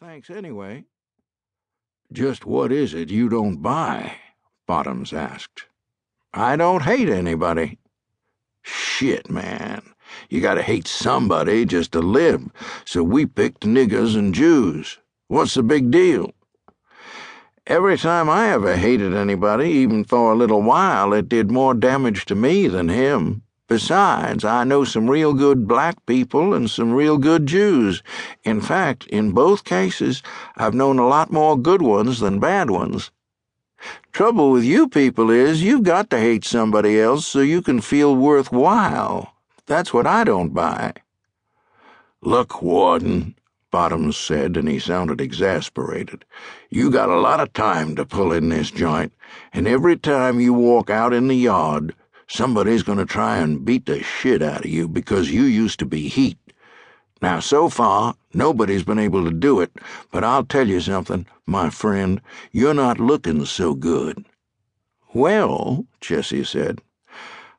Thanks anyway." "Just what is it you don't buy?" Bottoms asked. "I don't hate anybody." "Shit, man. You gotta hate somebody just to live, so we picked niggers and Jews. What's the big deal?" "Every time I ever hated anybody, even for a little while, it did more damage to me than him. Besides, I know some real good black people and some real good Jews. In fact, in both cases, I've known a lot more good ones than bad ones. Trouble with you people is you've got to hate somebody else so you can feel worthwhile. That's what I don't buy." "Look, Warden," Bottoms said, and he sounded exasperated, "you got a lot of time to pull in this joint, and every time you walk out in the yard, somebody's going to try and beat the shit out of you because you used to be heat. Now, so far, nobody's been able to do it, but I'll tell you something, my friend, you're not looking so good." "Well," Jesse said,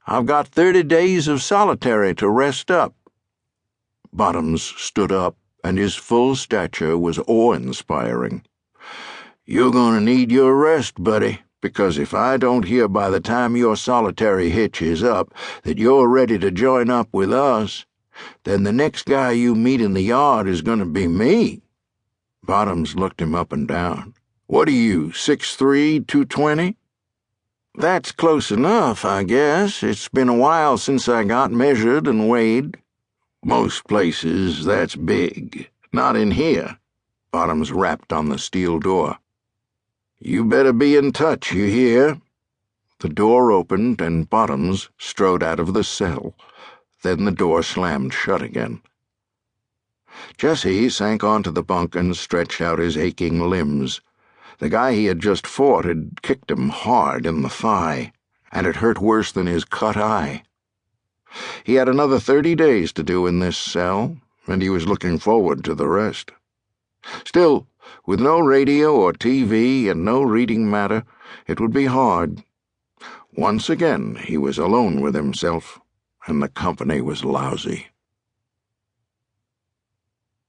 "I've got 30 days of solitary to rest up." Bottoms stood up, and his full stature was awe-inspiring. "You're going to need your rest, buddy, because if I don't hear by the time your solitary hitch is up that you're ready to join up with us, then the next guy you meet in the yard is going to be me." Bottoms looked him up and down. "What are you, 6'3", 220? "That's close enough, I guess. It's been a while since I got measured and weighed." "Most places, that's big. Not in here." Bottoms rapped on the steel door. "You better be in touch, you hear?" The door opened, and Bottoms strode out of the cell. Then the door slammed shut again. Jesse sank onto the bunk and stretched out his aching limbs. The guy he had just fought had kicked him hard in the thigh, and it hurt worse than his cut eye. He had another 30 days to do in this cell, and he was looking forward to the rest. Still, with no radio or TV and no reading matter, it would be hard. Once again he was alone with himself, and the company was lousy.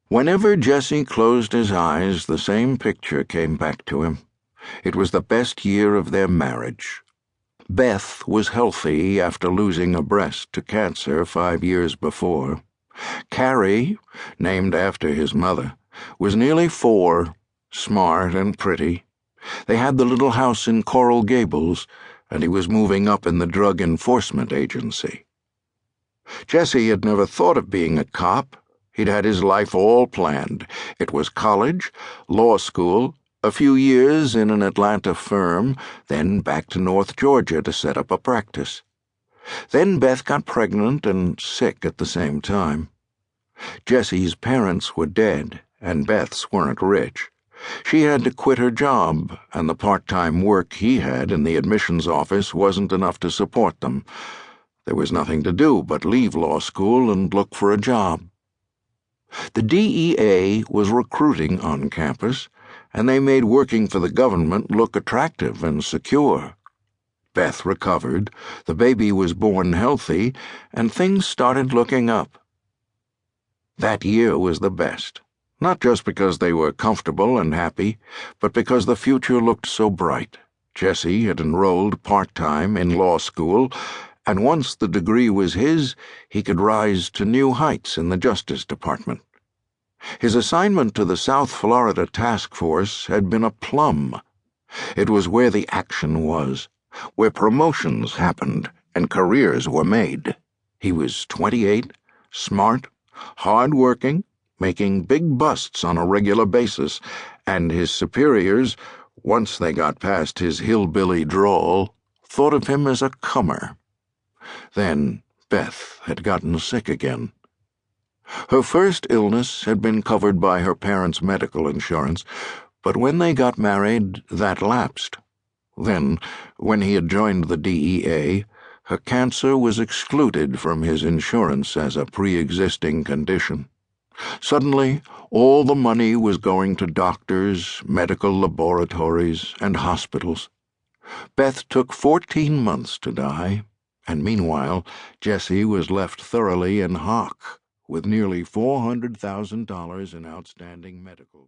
Whenever Jesse closed his eyes, the same picture came back to him. It was the best year of their marriage. Beth was healthy after losing a breast to cancer 5 years before. Carrie, named after his mother, was nearly 4, smart and pretty. They had the little house in Coral Gables, and he was moving up in the Drug Enforcement Agency. Jesse had never thought of being a cop. He'd had his life all planned. It was college, law school, a few years in an Atlanta firm, then back to North Georgia to set up a practice. Then Beth got pregnant and sick at the same time. Jesse's parents were dead, and Beth's weren't rich. She had to quit her job, and the part-time work he had in the admissions office wasn't enough to support them. There was nothing to do but leave law school and look for a job. The DEA was recruiting on campus, and they made working for the government look attractive and secure. Beth recovered, the baby was born healthy, and things started looking up. That year was the best, not just because they were comfortable and happy, but because the future looked so bright. Jesse had enrolled part-time in law school, and once the degree was his, he could rise to new heights in the Justice Department. His assignment to the South Florida Task Force had been a plum. It was where the action was, where promotions happened and careers were made. He was 28, smart, hard-working, making big busts on a regular basis, and his superiors, once they got past his hillbilly drawl, thought of him as a comer. Then Beth had gotten sick again. Her first illness had been covered by her parents' medical insurance, but when they got married, that lapsed. Then, when he had joined the DEA, her cancer was excluded from his insurance as a pre-existing condition. Suddenly, all the money was going to doctors, medical laboratories, and hospitals. Beth took 14 months to die, and meanwhile, Jesse was left thoroughly in hock, with nearly $400,000 in outstanding medical